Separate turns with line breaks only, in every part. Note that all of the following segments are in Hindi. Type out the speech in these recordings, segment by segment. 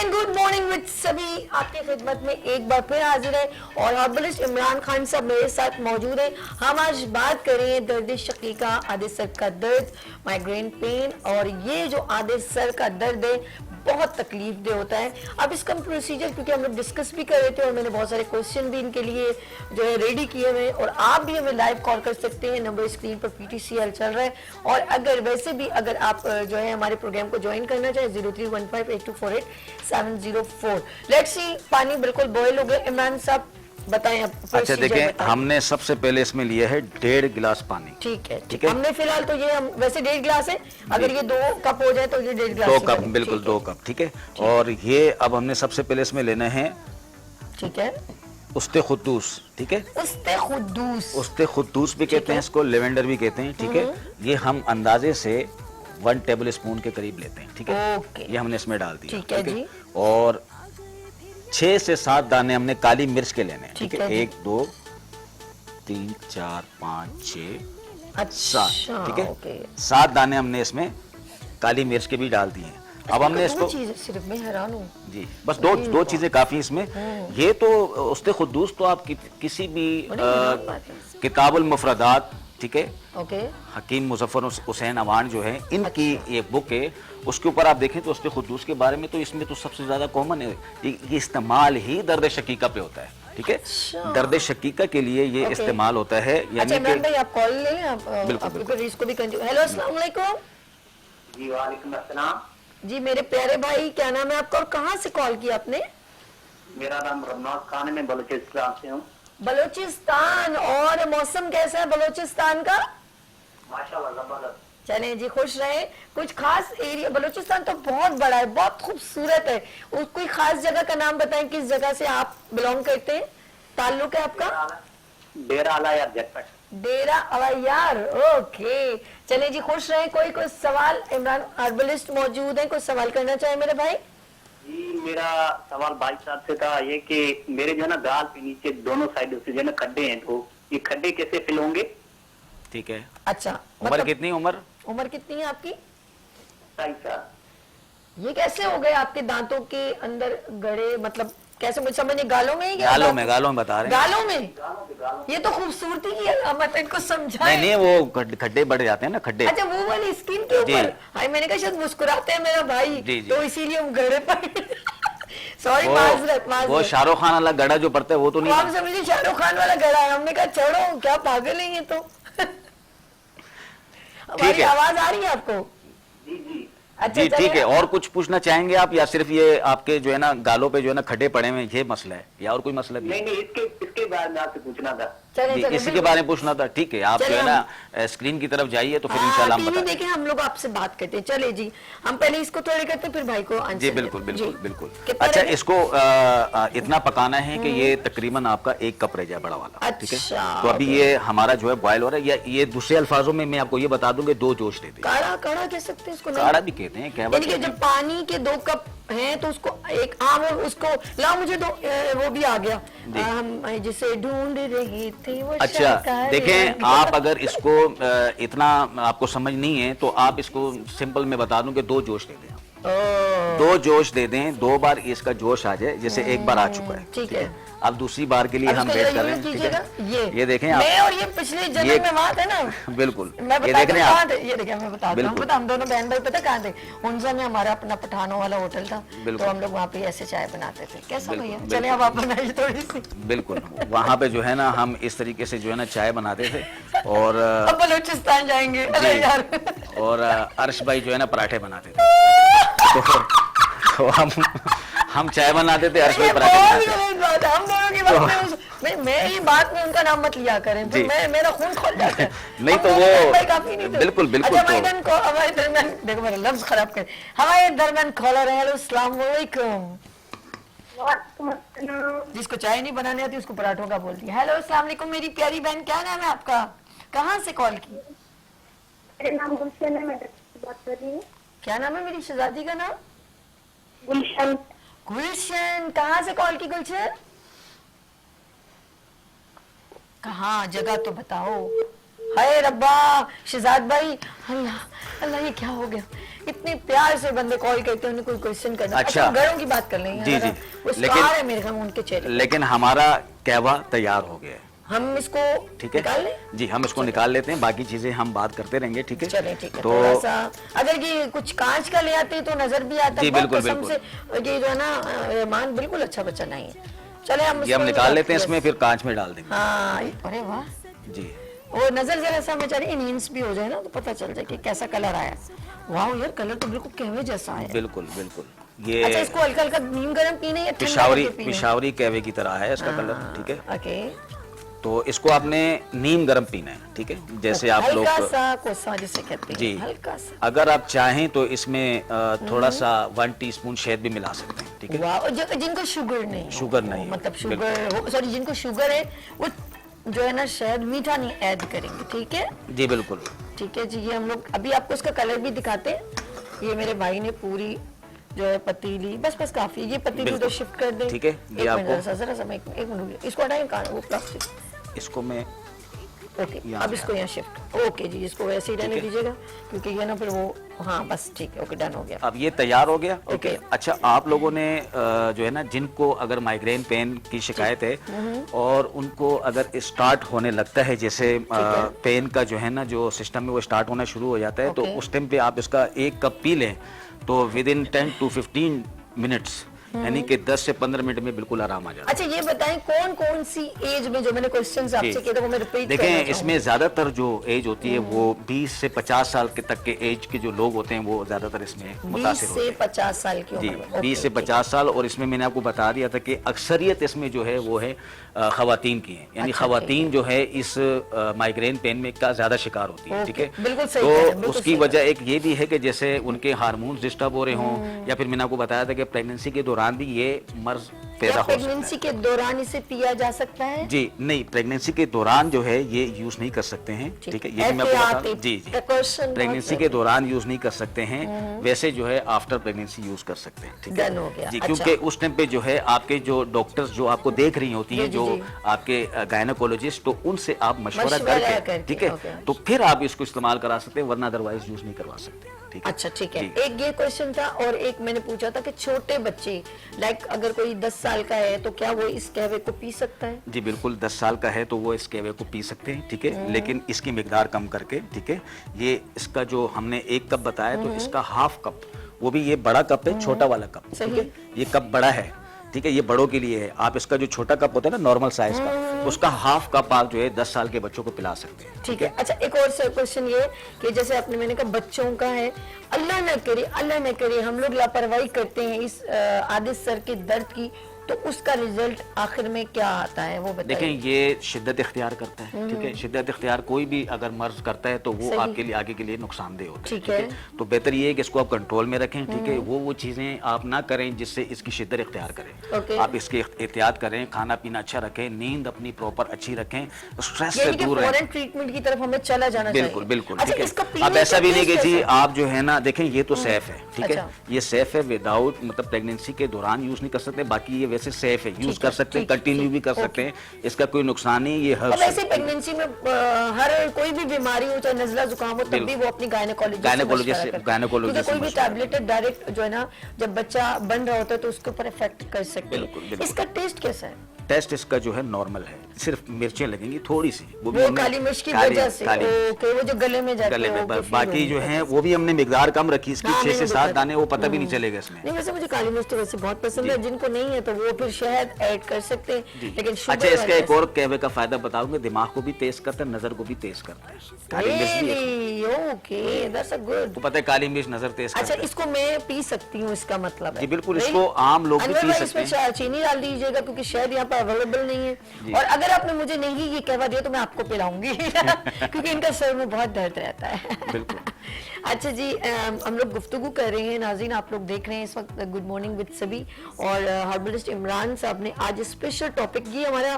अगेन गुड मॉर्निंग विद सभी आपकी खिदमत में एक बार फिर हाजिर है और हर्बलिस्ट इमरान खान साहब मेरे साथ मौजूद हैं। हम आज बात करें दर्द शकीका, आधे सर का दर्द, माइग्रेन पेन। और ये जो आधे सर का दर्द है बहुत तकलीफ दे होता है। अब इसका प्रोसीजर क्योंकि हम लोग डिस्कस भी कर रहे थे और मैंने बहुत सारे क्वेश्चन भी इनके लिए जो है रेडी किए हुए हैं और आप भी हमें लाइव कॉल कर सकते हैं। नंबर स्क्रीन पर PTCL चल रहा है। और अगर वैसे भी अगर आप जो है हमारे प्रोग्राम को ज्वाइन करना चाहे 03158248 लेट्स सी। पानी बिल्कुल बॉयल हो गया। इमरान साहब बताएं आप।
अच्छा देखिए, हमने सबसे पहले इसमें लिया है 1.5 गिलास पानी।
ठीक है, ठीक है। हमने फिलहाल तो ये हम वैसे 1.5 गिलास है, अगर ये 2 कप हो जाए तो ये 1.5 गिलास
2 कप बिल्कुल 2 कप ठीक है। और ये अब हमने सबसे पहले इसमें लेना है,
ठीक है,
उस्ते खुद्दूस। ठीक है,
उस्ते खुद्दूस,
उस्ते खुद्दूस भी कहते हैं इसको, लेवेंडर भी कहते हैं। ठीक है, ये हम अंदाजे से 1 टेबल स्पून के करीब लेते हैं। ठीक है, ये हमने इसमें डाल दिया।
ठीक है जी।
और 6 से 7 दाने हमने काली मिर्च के लेने हैं। ठीक है, 1 2 3 4 5 6 7। ठीक है, 7 दाने हमने इसमें काली मिर्च के भी डाल दिए हैं। अब हमने इसको
सिर्फ मैं हैरान हूँ जी,
बस दो चीजें काफी इसमें। ये तो उस्ते खुद्दूस तो आप किसी भी किताबुल मुफरदात, ठीक है, हकीम मुजफ्फर हुसैन अवान जो है इनकी ये बुक है, उसके ऊपर आप देखें तो उस्ते खुद्दूस के बारे में तो इसमें तो सबसे ज्यादा कॉमन है। ये इस्तेमाल ही दर्द शकीका पे होता है। ठीक है, दर्द शकीका के लिए ये इस्तेमाल होता है।
यानी कि भाई आप कॉल लें, बिल्कुल इसको भी कंटिन्यू। हेलो अस्सलाम वालेकुम।
जी वालेकुम अस्सलाम
जी। मेरे प्यारे भाई, क्या नाम है आपका और कहाँ से कॉल किया आपने?
मेरा नाम रमनाज खान है, मैं बलूचिस्तान से हूँ।
बलूचिस्तान। और मौसम कैसा है बलूचिस्तान का?
माशाल्लाह जबरदस्त।
चलें जी, खुश रहे। कुछ खास एरिया? बलूचिस्तान तो बहुत बड़ा है, बहुत खूबसूरत है। कोई खास जगह का नाम बताएं, किस जगह से आप बिलोंग करते हैं, ताल्लुक है आपका?
डेरा अलायार झटपट।
डेरा अलायार, ओके। चले जी, खुश रहे। कोई सवाल? इमरान हर्बलिस्ट मौजूद है, कोई सवाल करना चाहे मेरे भाई?
जी मेरा सवाल भाई साहब से था ये कि मेरे जो है ना गाल के नीचे दोनों साइड से जो है ना खड्डे हैं, तो ये खड्डे कैसे फिल होंगे?
ठीक है।
अच्छा,
उम्र कितनी?
उम्र कितनी है आपकी?
27 साल।
ये कैसे हो गए आपके दांतों के अंदर गड़े? मतलब कैसे, मुझे समझ नहीं। गालों में?
गालों में बता रहे हैं।
गालों में? ये तो खूबसूरती की अमत, इनको समझाएं।
नहीं, वो खड्डे बढ़ जाते हैं ना, खड्डे।
अच्छा, वो वाली स्किन के ऊपर। हाय, मैंने कहा शायद मुस्कुराते हैं मेरा भाई, तो इसीलिए हम गड़े पर सॉरी, माजरत।
वो शाहरुख खान वाला गड़ा जो पड़ता है वो तो नहीं।
आप समझिए शाहरुख खान वाला गड़ा है। हमने कहा छोड़ो, क्या पागल है ये तो। हमारी आवाज आ रही है आपको?
जी जी।
अच्छा,
जी ठीक है। और कुछ पूछना चाहेंगे आप, या सिर्फ ये आपके जो है ना गालों पे जो है ना खड्डे पड़े हुए ये मसला है, या और कोई मसला भी?
नहीं, इसके बारे में आपसे पूछना था।
इसी के बारे में पूछना था। ठीक है, आप जो है ना स्क्रीन की तरफ जाइए तो फिर इंशाल्लाह हम बताएंगे।
देखें, हम लोग आपसे बात करते हैं। चले जी, हम पहले इसको थोड़े करते हैं, फिर भाई को आंसर।
जी बिल्कुल। अच्छा, इसको इतना पकाना है कि ये तकरीबन आपका 1 कप रह जाए, बड़ा वाला। ठीक है, तो अभी ये हमारा जो है बॉयल हो रहा है। ये दूसरे अल्फाजों में मैं आपको ये बता दूंगा, 2 जोश देते हैं।
काढ़ा कह सकते हैं इसको?
काढ़ा भी कहते हैं। क्या बात है,
जब पानी के 2 कप हैं तो उसको एक आम, उसको लाओ मुझे दो। वो भी आ गया, हम जिसे ढूंढ रहे थे वो।
अच्छा देखें, आप अगर इसको इतना आपको समझ नहीं है तो आप इसको सिंपल में बता दूं कि 2 जोश दे दें। 2 जोश दे दें, 2 बार इसका जोश आ जाए, जैसे 1 बार आ चुका है। ठीक है, अब दूसरी बार के लिए हम वेट कर रहे हैं। ठीक है, ये देखें आप,
और ये पिछले जन्म में बात है ना।
बिल्कुल,
ये देख रहे हैं आप। ये देखें, मैं बताता हूं, हम दोनों बहन भाई पता कहाँ थे? उनसे में हमारा अपना पठानों वाला होटल था, तो हम लोग वहाँ पे ऐसे चाय बनाते थे। कैसा भैया? चले अब आप बनाइए थोड़ी सी।
बिल्कुल, वहाँ पे जो है ना हम इस तरीके से जो है ना चाय बनाते थे। और
अब बलूचिस्तान जाएंगे। अरे यार।
और अर्श भाई जो है ना पराठे बनाते थे, तो हम चाय बनाते थे, अर्श भाई पराठे बनाते थे।
हम दोनों की बात में मैं ये बात में उनका नाम मत लिया करें, तो मेरा खून खोल जाता है।
नहीं तो वो बिल्कुल।
अच्छा, हमारे दरमियान देखो, मेरा लफ्ज खराब कर, हमारे दरमियान कॉलर है। हेलो, अस्सलाम वालेकुम। जिसको चाय नहीं बनाने आती उसको पराठों का बोलती है। हेलो, अस्सलाम वालेकुम मेरी प्यारी बहन, क्या नाम है आपका? कहाँ से कॉल की?
मेरा नाम गुलशन है, मैं बात कर रही हूँ।
क्या नाम है मेरी शहजादी का नाम?
गुलशन।
गुलशन, कहाँ से कॉल की गुलशन? कहाँ, जगह तो बताओ। हाय रब्बा, शहजाद भाई, अल्लाह अल्लाह, ये क्या हो गया? इतने प्यार से बंदे कॉल करते हैं, उन्हें कोई क्वेश्चन करना।
अच्छा,
घरों की बात कर लेंगे।
जी जी,
वो स्कार है मेरे ख्याल में उनके चेहरे।
लेकिन हमारा कहवा तैयार हो गया है,
हम इसको
ठीक है?
निकाल लें?
जी, हम इसको निकाल लेते हैं, बाकी चीजें हम बात करते रहेंगे, ठीक है?
चलें, ठीक है।
तो
थोड़ा सा अगर ये कुछ कांच का ले आते तो नजर भी आता।
जी,
बहुत
बिल्कुल,
कसम
बिल्कुल।
से ये जो है ना, रहमान बिल्कुल अच्छा बच्चा नहीं है। चले हम
ये हम
इसको
निकाल लेते हैं,
यस।
इसमें फिर कांच में डाल देंगे।
हाँ, अरे वाह,
जी,
वो नजर जरा सा बेचारी इनहेंस भी हो जाए ना, तो पता चल जाए कि कैसा कलर आया। वाह यार, कलर तो बिल्कुल कहवे जैसा है।
बिल्कुल बिल्कुल।
अच्छा,
ये
इसको हल्का हल्का नीम गर्म पीना है या ठंडा
पिशावरी
करके पीना है?
पिशावरी कहवे की तरह है इसका कलर, ठीक है?
ओके,
तो इसको आपने नीम गर्म पीना है, ठीक है? जैसे आप लोग,
हल्का सा कोसा जिसे कहते हैं,
जी,
हल्का सा।
अगर आप चाहें तो इसमें थोड़ा सा 1 टीस्पून शहद भी मिला सकते हैं, ठीक है?
वाह, और जिनको शुगर नहीं हो,
शुगर नहीं हो,
मतलब शुगर हो, सॉरी, जिनको शुगर है वो जो है ना शहद मीठा नहीं ऐड करेंगे, ठीक है?
जी बिल्कुल।
ठीक है जी, ये हम लोग अभी आपको इसका कलर भी दिखाते हैं। ये मेरे भाई ने पूरी जो है पतीली, बस बस काफी, ये पतीली
बिल्कुल।
तो शिफ्ट कर दे,
ठीक है, ये आपको-
जरा सा एक मिनट, इसको हटाएं, कहाँ है वो प्लास्टिक?
इसको मैं
ओके,
यहाँ
अब
से
इसको यहाँ शिफ्ट, ओके जी, इसको वैसे ही रहने
ठीक है।
दीजिएगा, क्योंकि ये ना फिर वो, हाँ बस ठीक है, ओके, डन हो गया।
अब ये तैयार हो गया, ठीक
ओके।
है? अच्छा, आप लोगों ने जो है ना, जिनको अगर माइग्रेन पेन की शिकायत है और उनको अगर स्टार्ट होने लगता है, जैसे पेन का जो है ना, जो सिस्टम है वो स्टार्ट होना शुरू हो जाता है, तो
ओके।
उस टाइम पे आप इसका 1 कप पी लें, तो विद इन 10 to 15 मिनट्स, यानी कि 10 से 15 मिनट में बिल्कुल आराम आ जाता है।
अच्छा, ये बताएं कौन कौन सी एज में, जो मैंने क्वेश्चंस आपसे
जी।
किए थे वो मैं रिपीट करना
देखें,
चाहूंगी।
इसमें ज्यादातर जो एज होती है वो 20 से 50 साल के तक के एज के जो लोग होते हैं वो ज्यादातर इसमें
20
मुतासिर होते
से
हैं।
50 साल की
जी,
उम्र में।
20 से 50 साल, और इसमें मैंने आपको बता दिया था कि अक्सरियत इसमें जो है वो है खवातीन की है, यानी
अच्छा,
खवातीन जो है इस माइग्रेन पेन में का ज्यादा शिकार होती है, ठीक है?
बिल्कुल सही कह रहे हैं,
तो
बिल्कुल
उसकी
सही
वजह एक ये भी है कि जैसे उनके हार्मोन्स डिस्टर्ब हो रहे हों, या फिर मैंने आपको बताया था कि प्रेगनेंसी के दौरान भी ये मर्ज पैदा
क्या
हो सकता है।
प्रेगनेंसी के दौरान इसे पिया जा सकता है?
जी नहीं, प्रेगनेंसी के दौरान जो है ये यूज नहीं कर सकते हैं, ठीक है? ये भी मैं आपको बता दूं। जी जी,
Precaution
प्रेगनेंसी
बहुत
के दौरान यूज नहीं कर सकते हैं, वैसे जो है आफ्टर प्रेगनेंसी यूज कर सकते हैं, ठीक है?
Done हो गया,
जी,
अच्छा।
क्योंकि उस टाइम पे जो है आपके जो डॉक्टर्स जो आपको देख रही होती हैं,
जी, जी,
जो
जी।
आपके गायनोकोलॉजिस्ट, तो उनसे आप मशवरा
मशवरा
करके,
करके,
ठीक है,
ओके।
तो फिर आप इसको इस्तेमाल करा सकते हैं, वरना अदरवाइज यूज नहीं करवा सकते, ठीक है?
अच्छा, ठीक है।
जी।
एक ये क्वेश्चन था, और एक मैंने पूछा था कि छोटे बच्चे, लाइक अगर कोई 10 साल का है तो क्या वो इस कहवे को पी सकता है?
जी बिल्कुल, 10 साल का है तो वो इस कहवे को पी सकते हैं, ठीक है? लेकिन इसकी मिकदार कम करके, ठीक है? ये इसका जो हमने 1 कप बताया, तो इसका हाफ कप, वो भी ये बड़ा कप है, छोटा वाला कप, ठीक
सही।
है? ये कप बड़ा है, ठीक है? ये बड़ों के लिए है। आप इसका जो छोटा कप होता है ना, नॉर्मल साइज का, उसका हाफ कप आप जो है 10 साल के बच्चों को पिला सकते हैं।
ठीक है। अच्छा, एक और क्वेश्चन ये कि जैसे आपने, मैंने कहा बच्चों का है, अल्लाह न करे हम लोग लापरवाही करते हैं इस आदिस सर के दर्द की, तो उसका रिजल्ट आखिर में क्या आता है वो बताइए।
देखें, ये शिद्दत इख्तियार करता है, ठीक है? शिद्दत इख्तियार कोई भी अगर मर्ज करता है तो वो
सही।
आपके लिए आगे के लिए नुकसानदेह होता है,
ठीक
ठीक है?
है।
तो बेहतर ये है कि इसको आप कंट्रोल में रखें, ठीक है? वो चीजें आप ना करें जिससे इसकी शिद्दत इख्तियार करें।
ओके।
आप इसकी एहतियात करें, खाना पीना अच्छा रखें, नींद अपनी प्रॉपर अच्छी रखें, स्ट्रेस से
यानी कि
दूर रहें।
फॉरेन ट्रीटमेंट की तरफ हमें चला जाना चाहिए।
बिल्कुल बिल्कुल,
अच्छा,
ठीक है?
इसका
अब
पीने
ऐसा
का
भी नहीं कि
टेस्ट
जी
कैसा है?
आप जो है ना, देखें ये तो सेफ है, ठीक है?
अच्छा।
ये सेफ है, विदाउट मतलब प्रेगनेंसी के दौरान यूज नहीं कर सकते, बाकी ये वैसे सेफ है, यूज
ठीक
कर
है,
सकते हैं,
ठीक है,
कंटिन्यू भी कर सकते हैं, इसका कोई नुकसान नहीं। ये
और
हर्ब्स
वैसे प्रेगनेंसी में हर कोई भी बीमारी हो, चाहे नजला जुकाम हो, तब भी वो अपनी गायनेकोलॉजिस्ट
गायनेकोलॉजिस्ट
कोई भी
से मशवरा
टैबलेट डायरेक्ट जो है ना, जब बच्चा बन रहा होता है तो उसके ऊपर इफेक्ट कर सकते
बिल्कुल,
हैं।
बिल्कुल।
इसका टेस्ट कैसा है?
टेस्ट इसका जो है नॉर्मल है, सिर्फ मिर्चें लगेंगी थोड़ी सी, भी
वो
हमने
काली मिर्च की
काली-
वजह से,
काली-
ओके, वो जो गले में जाते
गले
हैं,
में
ओके, feel
बाकी
होगी।
जो है वो भी हमने मिकदार कम रखी इसकी,
हाँ,
6 से
मैंने
7
देखा।
दाने, वो पता भी नहीं चलेगा इसमें।
नहीं, वैसे मुझे काली मिर्च तो वैसे बहुत पसंद है, जिनको नहीं है तो वो फिर शहद ऐड कर सकते हैं, लेकिन शुगर
अच्छा, इसका
वाले
एक और कहवे का फायदा बताऊंगा, दिमाग को भी तेज करता है, नजर को भी तेज करता है। काली मिर्च भी है।
Really? Okay, that's a good.
तो पता है काली मिर्च नजर तेज
अच्छा,
करता है।
इसको मैं पी सकती हूँ, इसका मतलब है?
जी, बिल्कुल,
Really?
इसको आम लोग भी
अनवर
पी
भाई,
सकते
इसमें चीनी डाल दीजिएगा, क्योंकि शहद यहाँ पर अवेलेबल नहीं है, और अगर आपने मुझे नहीं ये कहवा दिया तो मैं आपको पिलाऊंगी क्योंकि इनका सर में बहुत दर्द रहता है।
बिल्कुल।
अच्छा जी, हम लोग गुफ्तगू कर रहे हैं, नाज़रीन आप लोग देख रहे हैं इस वक्त गुड मॉर्निंग विद सभी, और हर्बलिस्ट इमरान साहब ने आज स्पेशल टॉपिक, ये हमारा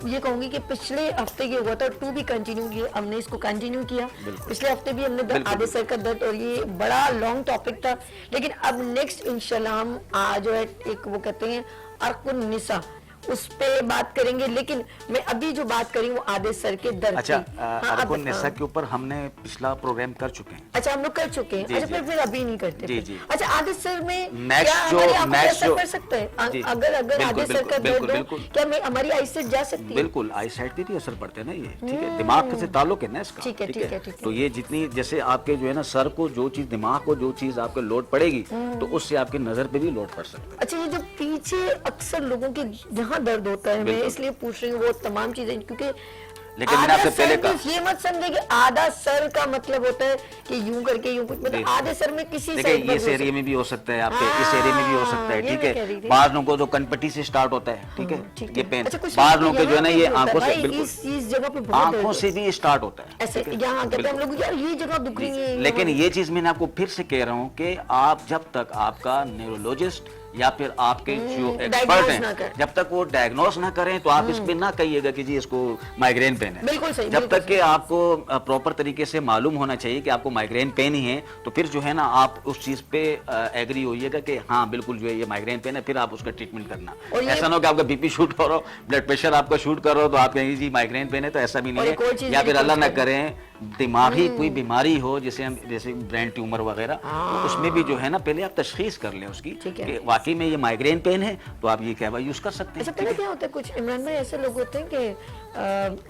ये कहूंगी कि पिछले हफ्ते ये हुआ था, टू भी कंटिन्यू किया, हमने इसको कंटिन्यू किया, पिछले हफ्ते भी हमने आधे सर का दर्द, और ये बड़ा लॉन्ग टॉपिक था, लेकिन अब नेक्स्ट इंशाल्लाह हम जो है एक वो कहते हैं अर्कुन निसा, उस पे बात करेंगे, लेकिन मैं अभी जो बात करी वो आधे सर के दर्द
अच्छा,
की। हाँ, आप
अरकुन
बताओ।
निसा के ऊपर हमने पिछला प्रोग्राम कर चुके हैं।
अच्छा, हम लोग कर चुके हैं।
जी,
अच्छा,
जी।
फिर अभी नहीं करते
जी,
फिर।
जी।
अच्छा, आधे सर में
Next
क्या
जो-
हमारी आंखों पे
next
असर
जो-
पड़ सकता है?
जी।
अगर
बिल्कुल,
आधे सर का
बिल्कुल,
दर्द हो,
बिल्कुल।
क्या हमारी आईसाइट जा सकती है?
बिल्कुल, आई साइड पे भी असर पड़ता है ना ये, ठीक है, दिमाग से ताल्लुक है ना इसका।
ठीक है, ठीक है, ठीक है।
तो ये जितनी जैसे आपके जो है ना सर को जो चीज, दिमाग को जो चीज आपके लोड पड़ेगी, तो उससे आपकी नजर पे भी लोड पड़ सकता है।
अच्छा, ये जो पीछे अक्सर लोगों के जहाँ दर्द होता है, मैं
बिल्कुल।
इसलिए पूछ रही हूँ वो तमाम चीजें, क्योंकि
लेकिन मैंने
आधा
आपसे पहले
सर
कहा,
में ये मत समझे कि आधा सर का मतलब होता है कि यूं करके यूं कुछ,
जी।
मतलब आधे सर में किसी
देखिए
साइड पर
इस
हो
एरिया में भी हो सकता है, आपके इस
हाँ,
एरिया में भी हो सकता है,
ये
ठीक
मैं कह रही
है।
थी।
बाज लोगों को तो कनपट्टी से स्टार्ट होता है, ठीक है,
ठीक
ये
है।
पेन।
अच्छा, कुछ
बाज
लोगों
लोगों के जो है ना ये आंखों से, बिल्कुल
इस जगह पे बहुत दर्द
आंखों से भी स्टार्ट होता है,
ऐसे
ठीक है?
यहाँ कहते हैं हम
बिल्कुल।
लोग, यार ये जगह दुख रही है।
लेकिन ये चीज मैंने आपको फिर से कह रहा हूँ कि आप जब तक आपका न्यूरोलॉजिस्ट या फिर आपके जो एक्सपर्ट
diagnose ना
हैं,
करें।
जब तक वो डायग्नोस ना करें तो आप इस पे ना कहिएगा कि जी इसको माइग्रेन पेन है।
बिल्कुल सही,
जब
बिल्कुल
तक कि आपको प्रॉपर तरीके से मालूम होना चाहिए कि आपको माइग्रेन पेन ही है, तो फिर जो है ना आप उस चीज पे एग्री होइएगा कि हाँ बिल्कुल जो है ये माइग्रेन पेन है, फिर आप उसका ट्रीटमेंट करना।
और ये-
ऐसा ना हो कि आपका बीपी शूट हो रहा हो, ब्लड प्रेशर आपका शूट कर रहा हो, तो आप कहेंगे जी माइग्रेन पेन है, तो ऐसा भी
और
नहीं
एक और
है।
चीज़
या
मेरी
फिर अल्लाह ना
कोशिश
करें दिमागी कोई बीमारी हो, जैसे हम जैसे ब्रेन ट्यूमर वगैरह, तो उसमें भी जो है ना पहले आप तशखीस कर लें उसकी
ठीक है।
कि वाकई में ये माइग्रेन पेन है, तो आप ये कहवा यूज कर सकते
अच्छा,
हैं।
पता क्या होता है, कुछ इमरान भाई ऐसे लोग होते हैं कि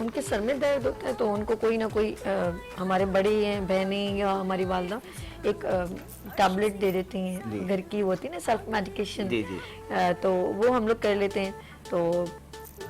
उनके सर में दर्द होता है, तो उनको कोई ना कोई हमारे बड़े हैं, बहनें या हमारी वालदा एक टैबलेट दे देती हैं, घर की होती है ना सेल्फ मेडिकेशन,
जी, जी।
तो वो हम लोग कर लेते हैं, तो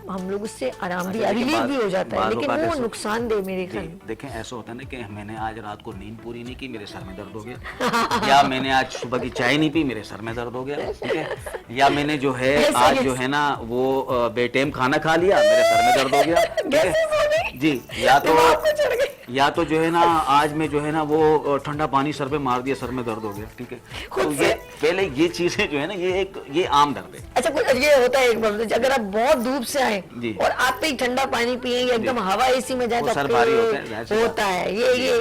हम लोग उससे आराम भी,
अच्छा, देखिए,
रिलीफ भी हो जाता है,
बाज़
लेकिन
औक़ात
वो
ऐसा-
नुकसानदेह मेरे
जी,
ख्याल में।
देखें ऐसा होता है ना कि मैंने आज रात को नींद पूरी नहीं की, मेरे सर में दर्द हो गया, या मैंने आज सुबह की चाय नहीं पी, मेरे सर में दर्द हो गया, ठीक है, या मैंने जो है आज जो है ना वो बेटाइम खाना खा लिया, मेरे सर में दर्द हो गया, ठीक
गैसेस हो
है
गई।
जी।
दिमाग को चढ़ गई।
या तो जो है ना आज में जो है ना वो ठंडा पानी सर पे मार दिया, सर में दर्द हो गया, ठीक है।
खुद
तो
से।
ये पहले ये चीजें जो है ना ये आम दर्द है।
अच्छा, कुछ ये होता है एक बार, अगर आप बहुत धूप से आए
जी।
और आते ही ठंडा पानी पिए या एकदम हवा एसी में जाए,
वो
तो
सर
आपके
भारी होता है, जाहिर सी बात
होता है।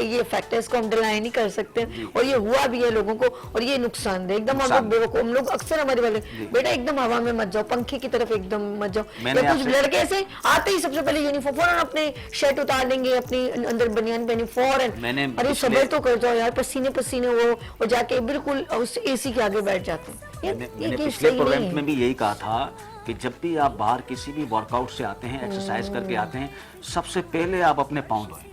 ये फैक्टर्स को हम डिनाई नहीं कर सकते, और ये हुआ भी है लोगों को, और ये नुकसानदेह एकदम। हम लोग बेवकूफ, हम लोग अक्सर हमारे वाले, बेटा एकदम हवा में मत जाओ, पंखे की तरफ एकदम मत जाओ।
मैंने
या कुछ
आपसे-
लड़के से आते ही सबसे पहले यूनिफॉर्म फौरन अपने शर्ट उतार लेंगे, अपनी अंदर बनियान पहनी फौरन,
मैंने
अरे
पिछले-
सबर तो कर जाओ यार, पसीने पसीने वो, और जाके बिल्कुल उस एसी के आगे बैठ जाते हैं।
मैंने
ये
पिछले
सही
प्रोग्राम
नहीं है।
में भी यही कहा था कि जब भी आप बाहर किसी भी वर्कआउट से आते हैं, एक्सरसाइज करके आते हैं, सबसे पहले आप अपने पाँव धोएं,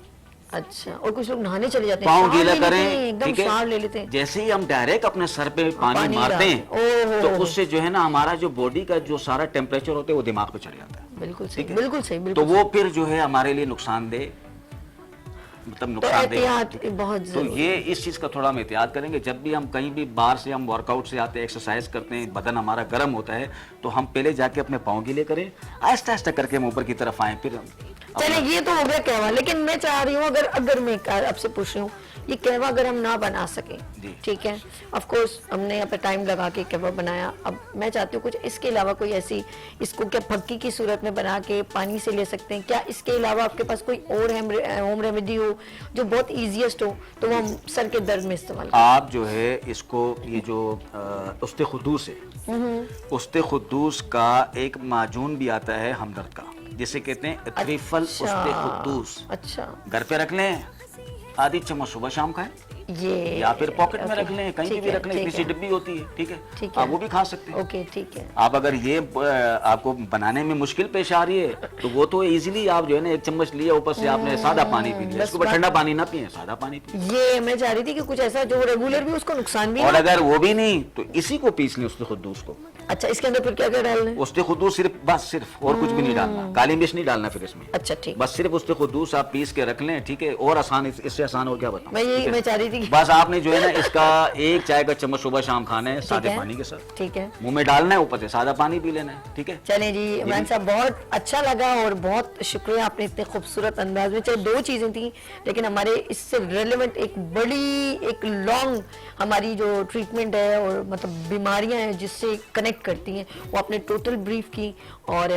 अच्छा, और कुछ लोग नहाने चले जाते हैं,
पाँव
शावर
गीला
ले लेते हैं,
करें,
एकदम
ठीक है।
शावर ले लेते हैं।
जैसे ही हम डायरेक्ट अपने सर पे
पानी
पानी मारते
डालते
हैं,
हैं। ओहो।
तो उससे जो है ना हमारा जो बॉडी का जो सारा टेम्परेचर होता है वो दिमाग पे चढ़ जाता है,
बिल्कुल सही,
ठीक है।
बिल्कुल सही,
तो
बिल्कुल
वो फिर जो है हमारे लिए नुकसानदेह, मतलब
तो
नुकसानदेह है,
एहतियात
ठीक है।
बहुत
तो
जरूरी
ये इस चीज़ का थोड़ा हम एहतियात करेंगे। जब भी हम कहीं भी बाहर से हम वर्कआउट से आते हैं, एक्सरसाइज करते हैं, बदन हमारा गर्म होता है, तो हम पहले जाके अपने पाँव गीले करें, आहिस्ता आहिस्ता करके हम ऊपर की तरफ आए, फिर
चले। ये तो हो गया कहवा, लेकिन मैं चाह रही हूँ, अगर मैं आपसे पूछ रही हूँ, ये कहवा अगर हम ना बना सके,
जी।
ठीक है, ऑफ कोर्स हमने यहाँ पे टाइम लगा के कहवा बनाया, अब मैं चाहती हूँ कुछ इसके अलावा कोई ऐसी, इसको क्या फक्की की सूरत में बना के पानी से ले सकते हैं क्या? इसके अलावा आपके पास कोई और होम रेमेडी हो जो बहुत ईजीएस्ट हो, तो वो हम सर के दर्द में इस्तेमाल करें?
आप जो है इसको, ये जो उस्ते खुदूस है, उस्ते खुदूस का एक माजून भी आता है हमदर्द का, जिसे कहते हैं त्रिफल उस्ते खुदूस।
अच्छा,
घर पे रख लें, आधी चम्मच सुबह शाम खाएं,
ये
या फिर पॉकेट में
ओके,
रख लें, कहीं
ठीक
भी
है,
रख लें,
ठीक
इतनी सी
है,
डिब्बी होती है, ठीक है,
ठीक है।
आप वो भी खा सकते हैं।
ओके, ठीक है।
आप अगर ये आपको बनाने में मुश्किल पेश आ रही है, तो वो तो इजीली आप जो है ना एक चम्मच लिया, ऊपर से आपने सादा पानी पी लिया,
बस
इसके ऊपर
बात-
ठंडा पानी ना पिए, सादा पानी पिए।
ये मैं चाह रही थी कि कुछ ऐसा जो रेगुलर भी उसको नुकसान भी
और
ना।
अगर वो भी नहीं तो इसी को पीस लें, उस्ते खुदूस को।
अच्छा, इसके अंदर फिर क्या क्या डालना है?
उस्ते खुदूस सिर्फ, बस सिर्फ, और कुछ भी नहीं डालना, काली मिर्च नहीं डालना फिर इसमें,
अच्छा, ठीक।
बस सिर्फ उस्ते खुदूस आप पीस के रख लें, ठीक है। और आसान, इससे आसान और क्या बताऊं,
मैं
ठीक है?
मैं चाह रही थी कि
बस आपने जो है ना इसका एक चाय का चम्मच सुबह शाम खाना है, सादे
है।
पानी के साथ,
ठीक है।
मुंह में डालना है, ऊपर से सादा पानी पी लेना है, ठीक है।
चलें जी, इमरान साहब बहुत अच्छा लगा और बहुत शुक्रिया, आपने इतने खूबसूरत अंदाज में, चाहे दो चीज़ें थी लेकिन हमारे इससे रेलेवेंट एक बड़ी, एक लॉन्ग हमारी जो ट्रीटमेंट है और मतलब बीमारियां हैं जिससे कनेक्ट कनेक्ट करती हैं, वो आपने टोटल ब्रीफ की और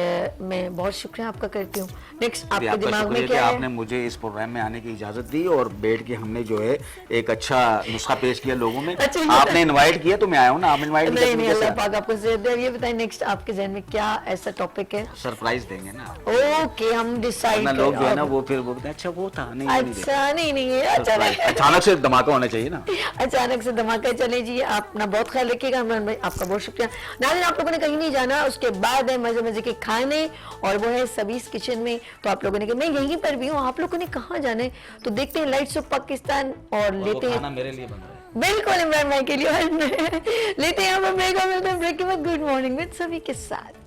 मैं बहुत शुक्रिया आपका करती हूँ। नेक्स्ट आपके
आपका
दिमाग
शुक्रिया
में
कि
क्या
आपने
है?
मुझे इस प्रोग्राम में आने की इजाजत दी और बैठ के हमने जो है एक अच्छा नुस्खा पेश किया लोगों में।
अच्छा, ये
आपने इनवाइट किया तो मैं आया हूँ ना, आप इनवाइट नहीं
नहीं नहीं,
किया
अल्लाह
तो
पाक आपको सेहत दे। ये बताएं नेक्स्ट आपके जहन में क्या ऐसा टॉपिक है?
सरप्राइज देंगे ना,
ओके, हम डिसाइड
वरना लोग जो है ना वो फिर वो कहते हैं अच्छा वो था नहीं,
अच्छा नहीं है, अच्छा
सरप्राइज अचानक से धमाका होना चाहिए ना।
अचानक से धमाका। चले जी, आप अपना बहुत ख्याल रखिएगा इमरान भाई, आपका बहुत शुक्रिया। नाज़रीन, आप लोगों ने कहीं नहीं जाना, उसके बाद है मजे मजे के खाने और वो है सबीस किचन में। तो आप लोगों ने कहा मैं यहीं पर भी हूँ, आप लोगों ने कहाँ जाना है? तो देखते हैं लाइट्स ऑफ पाकिस्तान और लेते हैं,
खाना मेरे लिए बन रहा है।
बिल्कुल इमरान भाई के लिए लेते हैं हम ब्रेक और मिलते हैं ब्रेक के बाद गुड मॉर्निंग विद सभी के साथ।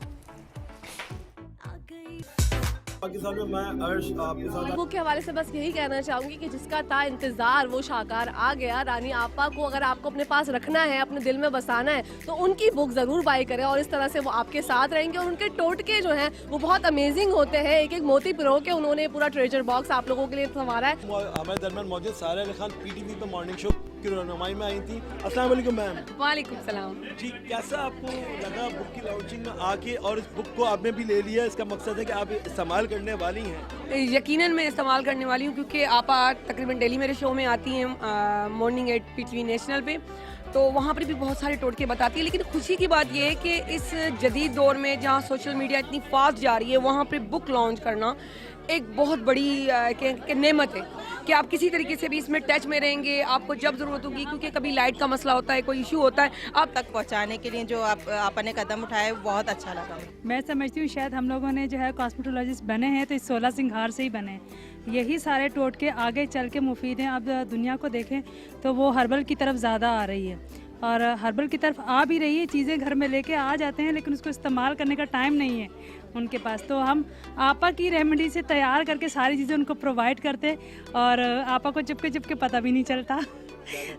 पाकिस्तान में मैं अर्श आपके साथ
बुक के हवाले से बस यही कहना चाहूंगी कि जिसका था इंतजार वो शाहकार आ गया। रानी आपा को अगर आपको अपने पास रखना है, अपने दिल में बसाना है, तो उनकी बुक जरूर बाय करें और इस तरह से वो आपके साथ रहेंगे। और उनके टोटके जो हैं वो बहुत अमेजिंग होते हैं, एक एक मोती पिरो के उन्होंने पूरा ट्रेजर बॉक्स आप लोगों के लिए संवारा है।
हमारे दरमियान मौजूद सारा अली खान पीटीवी पे मॉर्निंग शो की रहनुमाई में आई थी। अस्सलाम वालेकुम मैम।
वालेकुम सलाम।
जी, कैसा आपको लगा बुक की लॉन्चिंग में आके, और इस बुक को आपने भी ले लिया, इसका मकसद है कि आप इस्तेमाल करने वाली हैं?
यकीनन मैं इस्तेमाल करने वाली हूँ क्योंकि आप तकरीबन डेली मेरे शो में आती हैं मॉर्निंग एट पीटीवी नेशनल पे, तो वहाँ पर भी बहुत सारे टोटके बताती है। लेकिन खुशी की बात यह है कि इस जदीद दौर में जहाँ सोशल मीडिया इतनी फास्ट जा रही है, वहाँ पर बुक लॉन्च करना एक बहुत बड़ी नेमत है कि आप किसी तरीके से भी इसमें टच में रहेंगे। आपको जब ज़रूरत होगी, क्योंकि कभी लाइट का मसला होता है, कोई इशू होता है, आप
तक पहुंचाने के लिए जो आपने कदम उठाए वो बहुत अच्छा लगा।
मैं समझती हूँ शायद हम लोगों ने जो है कॉस्मेटोलॉजिस्ट बने हैं तो इस 16 सिंगार से ही बने हैं। यही सारे टोटके आगे चल के मुफीद हैं। अब दुनिया को देखें तो वो हर्बल की तरफ ज़्यादा आ रही है और हर्बल की तरफ आ भी रही है। चीज़ें घर में लेके आ जाते हैं लेकिन उसको इस्तेमाल करने का टाइम नहीं है उनके पास। तो हम आपा की रेमेडी से तैयार करके सारी चीज़ें उनको प्रोवाइड करते और आपा को चुपके पता भी नहीं चलता।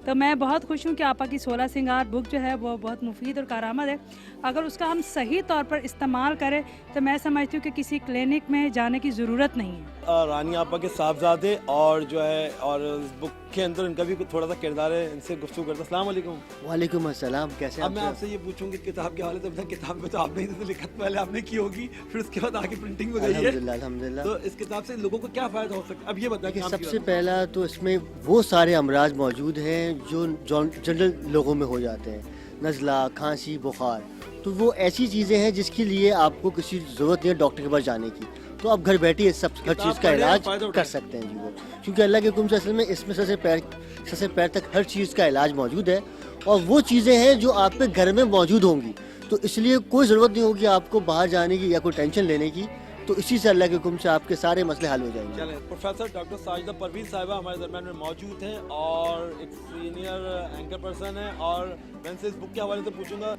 तो मैं बहुत खुश हूँ कि आपा की 16 सिंगार बुक जो है वो बहुत मुफीद और कारआमद है। अगर उसका हम सही तौर पर इस्तेमाल करें तो मैं समझती हूँ कि किसी क्लिनिक में जाने की ज़रूरत नहीं है।
रानी आपा के साहबजादे और जो है और इस बुक के अंदर इनका भी थोड़ा सा किरदार है, इनसे गुफ्तगू करते हैं। अस्सलाम वालेकुम।
वालेकुम अस्सलाम, कैसे?
अब मैं आपसे ये पूछूंगी किताब के हवाले से। अपना किताब में तो आपने ही लिखत पहले आपने की होगी, फिर उसके बाद आगे प्रिंटिंग में गई है।
अल्हम्दुलिल्लाह।
तो इस किताब से लोगों को क्या फायदा हो सकता है? अब ये बताइए।
सबसे पहला तो इसमें वो सारे अमराज मौजूद हैं जो जनरल लोगों में हो जाते हैं, नज़ला, खांसी, बुखार। तो वो ऐसी चीज़ें हैं जिसके लिए आपको किसी ज़रूरत नहीं है डॉक्टर के पास जाने की। तो आप घर बैठे सब हर चीज़ का इलाज कर सकते हैं जी वो, क्योंकि अल्लाह के हुक्म से असल में इसमें सर से पैर तक हर चीज़ का इलाज मौजूद है और वो चीज़ें हैं जो आपके घर में मौजूद होंगी। तो इसलिए कोई ज़रूरत नहीं होगी आपको बाहर जाने की या कोई टेंशन लेने की। तो इसी से अल्लाह के हुक्म से आपके सारे मसले हल हो जाएंगे।
प्रोफेसर डॉक्टर साजिदा परवीन साहिबा हमारे दरमियान में मौजूद हैं और एक सीनियर एंकर पर्सन है, और मैं इनसे इस बुक के हवाले से पूछूंगा।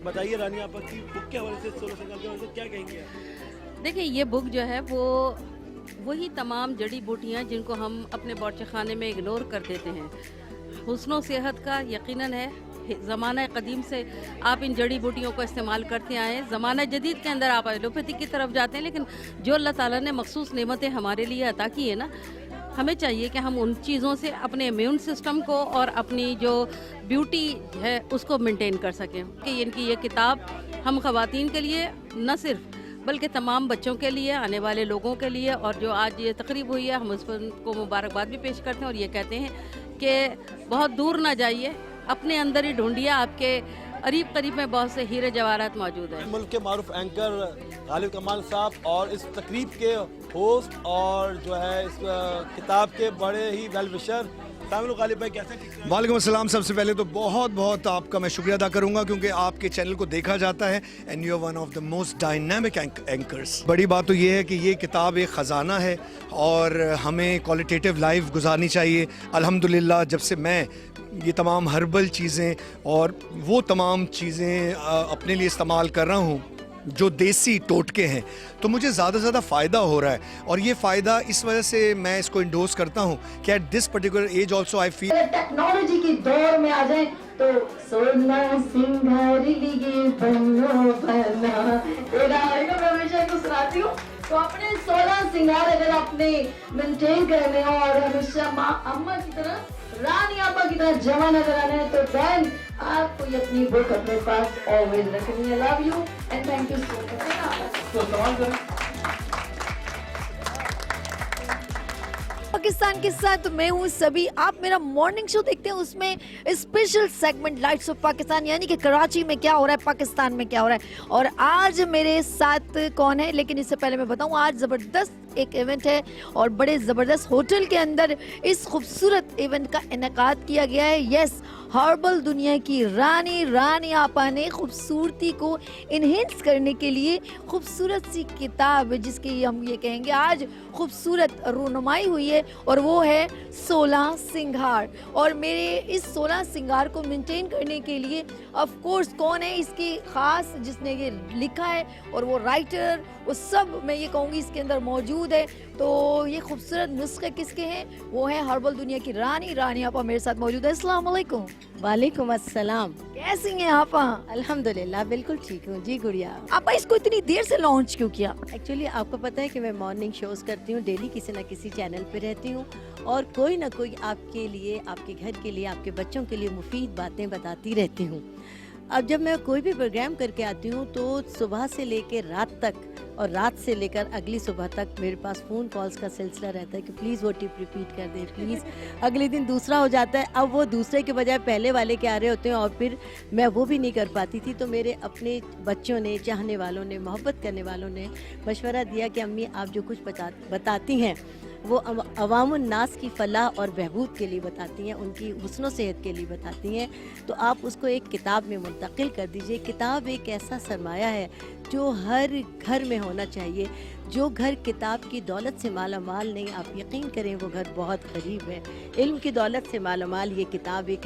बताइए रानी आपा की बुक के हवाले से 16 सिंगार के हवाले से क्या कहेंगे?
देखिए, ये बुक जो है वो वही तमाम जड़ी बूटियाँ जिनको हम अपने बावर्ची खाने में इग्नोर कर देते हैं। हुस्न सेहत का यकीनन है, ज़माना कदीम से आप इन जड़ी बूटियों को इस्तेमाल करते आए हैं। ज़माना जदीद के अंदर आप एलोपैथी की तरफ जाते हैं, लेकिन जो अल्लाह ताला ने मखसूस नेमतें हमारे लिए अता की है ना, हमें चाहिए कि हम उन चीज़ों से अपने इम्यून सिस्टम को और अपनी जो ब्यूटी है उसको मेंटेन कर सकें। कि इनकी ये किताब हम ख़वातीन के लिए न सिर्फ बल्कि तमाम बच्चों के लिए, आने वाले लोगों के लिए, और जो आज ये तकरीब हुई है हम उसको मुबारकबाद भी पेश करते हैं और ये कहते हैं कि बहुत दूर ना जाइए, अपने अंदर ही ढूंढिए, आपके करीब करीब में बहुत से हीरे जवाहरात मौजूद हैं।
मुल्क के मारूफ एंकर गालिब कमाल साहब और इस तकरीब के होस्ट और जो है इस किताब के बड़े ही वेल विशर गालिब भाई, कैसे?
वालेकुम अस्सलाम। सबसे पहले तो बहुत बहुत आपका मैं शुक्रिया अदा करूंगा क्योंकि आपके चैनल को देखा जाता है and you are one of the most dynamic anchors. बड़ी बात तो ये है कि ये किताब एक ख़जाना है और हमें क्वालिटेटिव लाइफ गुजारनी चाहिए। अल्हम्दुलिल्लाह जब से मैं ये तमाम हर्बल चीज़ें और वो तमाम चीज़ें अपने लिए इस्तेमाल कर रहा हूँ जो देसी टोटके हैं, तो मुझे ज़्यादा से ज़्यादा फ़ायदा हो रहा है। और ये फ़ायदा इस वजह से मैं इसको इंडोर्स करता हूँ कि at this particular age also I feel.
Technology की दौर में आ जाए तो सोना सिंगार लिए बनो बना तेरा मैं हमेशा को सुनाती हूँ। तो अपने 16 सिंगार अगर आपने मेंटेन करने हो और हमें हमेशा माँ अम्मा की तरह, रानी आपा की तरह जमा नजर आना है, तो देन आपको ये अपनी बुक अपने पास ऑलवेज रखनी है। Love you and thank you so much. Pakistan के साथ मैं हूँ सभी। आप मेरा मॉर्निंग शो देखते हैं, उसमें special segment lights off Pakistan, यानी कि कराची में क्या हो रहा है, पाकिस्तान में क्या हो रहा है। और आज मेरे साथ कौन है, लेकिन इससे पहले मैं बताऊँ, आज ज़बरदस्त एक इवेंट है और बड़े ज़बरदस्त होटल के अंदर इस खूबसूरत इवेंट का इनेकाद किया गया है। यस, हर्बल दुनिया की रानी आपा ने खूबसूरती को इन्हेंस करने के लिए खूबसूरत सी किताब, जिसकी हम ये कहेंगे आज खूबसूरत रूनुमाई हुई है, और वो है 16 सिंगार। और मेरे इस 16 सिंगार को मेंटेन करने के लिए ऑफ कोर्स कौन है इसकी खास, जिसने ये लिखा है और वो राइटर, वो सब मैं ये कहूँगी इसके अंदर मौजूद है। तो ये खूबसूरत नुस्खे किसके हैं, वो है हर्बल दुनिया की रानी आपा मेरे साथ मौजूद है। अस्सलाम वालेकुम।
वालेकुम अस्सलाम।
कैसी हैं आपा?
अल्हम्दुलिल्लाह बिल्कुल ठीक हूँ जी गुड़िया।
आपा इसको इतनी देर से लॉन्च क्यों किया?
एक्चुअली आपको पता है कि मैं मॉर्निंग शोज करती हूँ, डेली किसी न किसी चैनल पे रहती हूँ, और कोई ना कोई आपके लिए, आपके घर के लिए, आपके बच्चों के लिए मुफीद बातें बताती रहती हूँ। अब जब मैं कोई भी प्रोग्राम करके आती हूँ तो सुबह से लेकर रात तक और रात से लेकर अगली सुबह तक मेरे पास फ़ोन कॉल्स का सिलसिला रहता है कि प्लीज़ वो टिप रिपीट कर दें प्लीज़। अगले दिन दूसरा हो जाता है, अब वो दूसरे के बजाय पहले वाले के आ रहे होते हैं और फिर मैं वो भी नहीं कर पाती थी। तो मेरे अपने बच्चों ने, चाहने वालों ने, मोहब्बत करने वालों ने मशवरा दिया कि अम्मी आप जो कुछ बताती हैं वो अवामुन नास की फलाह और बहबूद के लिए बताती हैं, उनकी हुस्न सेहत के लिए बताती हैं, तो आप उसको एक किताब में मुंतकिल कर दीजिए। किताब एक ऐसा सरमाया है जो हर घर में होना चाहिए। जो घर किताब की दौलत से माला माल नहीं, आप यकीन करें वो घर बहुत गरीब है। इल्म की दौलत से माला माल ये किताब एक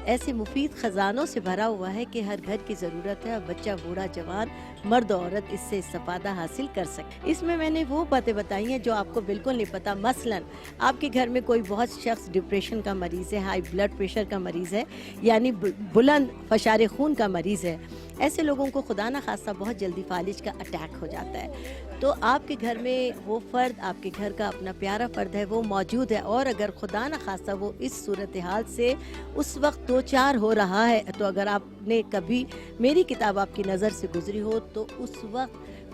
ऐसे मुफीद ख़जानों से भरा हुआ है कि हर घर की ज़रूरत है, और बच्चा, बूढ़ा, जवान, मर्द औरत इससे इस्तेफ़ादा हासिल कर सके। इसमें मैंने वो बातें बताई हैं जो आपको बिल्कुल नहीं पता। मसलन आपके घर में कोई बहुत शख्स डिप्रेशन का मरीज़ है, हाई ब्लड प्रेशर का मरीज़ है, यानी बुलंद फशारे खून का मरीज़ है, ऐसे लोगों को खुदा न खास्ता बहुत जल्दी फालिज का अटैक हो जाता है। तो आपके घर में वो फ़र्द, आपके घर का अपना प्यारा फ़र्द है, वो मौजूद है, और अगर खुदा न खास्ता वो इस सूरत हाल से उस वक्त 2-4 हो रहा है, तो अगर आपने कभी मेरी किताब आपकी नज़र से गुजरी हो तो उस वक्त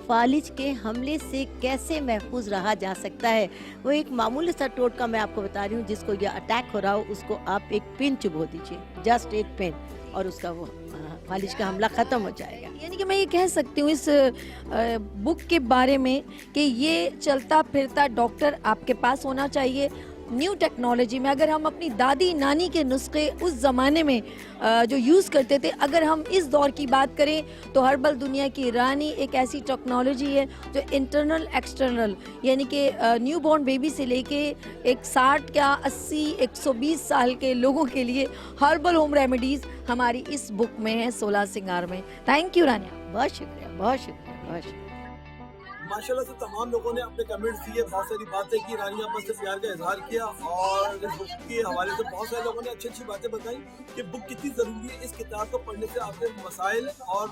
फालिज के हमले से कैसे महफूज रहा जा सकता है। वो एक मामूली सा टोटका मैं आपको बता रही हूँ, जिसको यह अटैक हो रहा हो उसको आप एक पिन चुभो दीजिए, जस्ट एक पिन, और उसका वो फालिज का हमला ख़त्म हो जाएगा।
यानी कि मैं ये कह सकती हूँ इस बुक के बारे में कि ये चलता फिरता डॉक्टर आपके पास होना चाहिए। न्यू टेक्नोलॉजी में अगर हम अपनी दादी नानी के नुस्खे उस ज़माने में जो यूज़ करते थे, अगर हम इस दौर की बात करें तो हर्बल दुनिया की रानी एक ऐसी टेक्नोलॉजी है जो इंटरनल एक्सटर्नल, यानी कि न्यू बॉर्न बेबी से लेके एक 60 या 80 120 साल के लोगों के लिए हर्बल होम रेमेडीज़ हमारी इस बुक में है 16 सिंगार में। थैंक यू रानिया,
बहुत शुक्रिया, बहुत शुक्रिया, बहुत शुक्रिया।
माशाल्लाह से तमाम लोगों ने अपने कमेंट्स दिए, बहुत सारी बातें की, रानी आपा से प्यार का इजहार किया, और इस बुक के हवाले से बहुत सारे लोगों ने अच्छी अच्छी बातें बताई कि बुक कितनी ज़रूरी है। इस किताब को पढ़ने से आपके मसाइल, और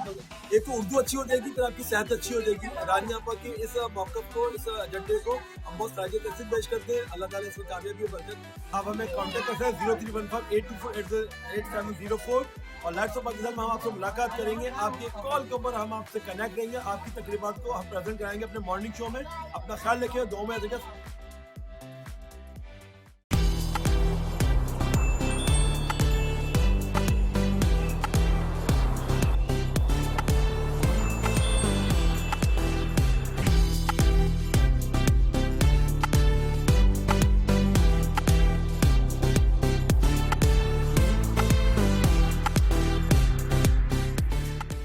एक तो उर्दू अच्छी हो जाएगी, फिर आपकी सेहत अच्छी हो जाएगी। रानी आपा के इस मौक़िफ़ को, इस एजेंडे को हम बहुत सारे तहसील पेश करते हैं। अल्लाह ताला इसमें कामयाबी और बरकत। आप हमें कॉन्टैक्ट कर सकते हैं 0315-824-8704, और लाइट्स ऑफ पाकिस्तान में हम आपसे मुलाकात करेंगे। आपके कॉल के ऊपर हम आपसे कनेक्ट रहेंगे, आपकी तकरीबात को हम प्रेजेंट कराएंगे अपने मॉर्निंग शो में। अपना ख्याल रखिए, दुआ में याद रखिए।